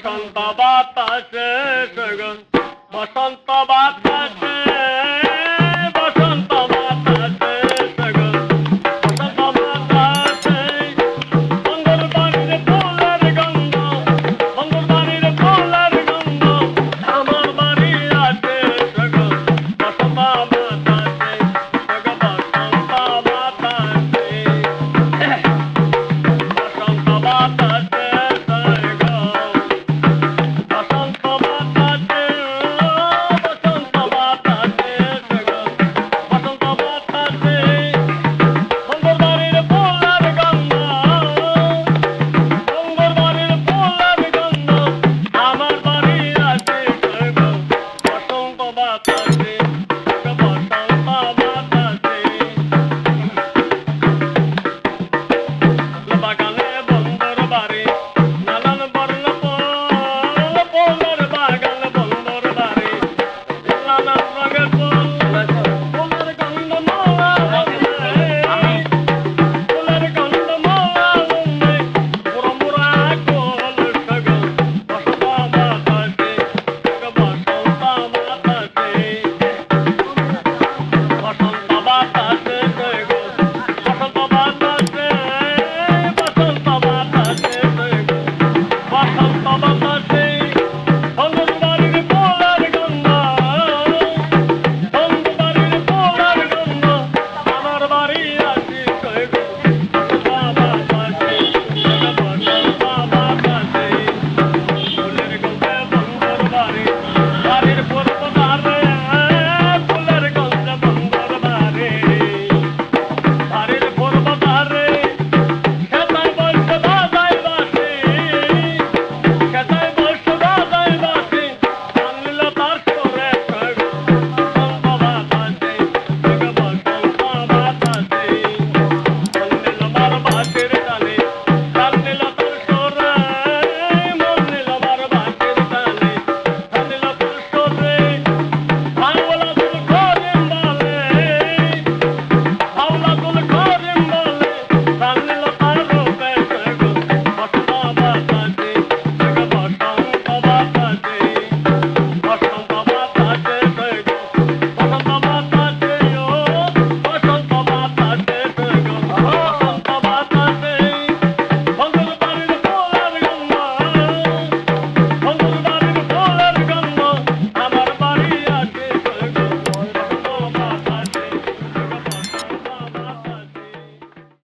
বসন্ত বাতাসে বসন্ত বাতাসে বসন্ত বাতাসে বসন্ত বাতাসে বন্ধুর বাড়ির ফুলের গন্ধ বন্ধুর বাড়ির ফুলের গন্ধ আমার বাড়ি আছে বসন্ত বাতাসে বসন্ত বাতাসে বসন্ত বাতাসে বসন্ত বাতাসে বসন্ত বাতাসে বসন্ত বাতাসে বন্ধুর বাড়ির ফুলের গন্ধ বন্ধুর বাড়ির ফুলের গন্ধ আমার বাড়ি আছে বসন্ত বাতাসে বসন্ত বাতাসে বাগানে বন্ধুর বাড়ি নানান বর্ণ ফুল ফুলের বাগান বন্ধুর বাড়ি নানান রঙের ফুল ফুলের গন্ধ মালা ফুলের গন্ধ মালা মুড়া মুড়া কোল বসন্ত বাতাসে বসন্ত বাতাসে বসন্ত বাতাসে বসন্ত বাতাসে বসন্ত বাতাসে বসন্ত বাতাসে বন্ধুর বাড়ির ফুলের গন্ধ বন্ধুর বাড়ির ফুলের গন্ধ আমার বাড়ি আছে বসন্ত বাতাসে বসন্ত বাতাসে ফুলের গন্ধে বন্ধুর বাড়ি বাড়ির পূর্ব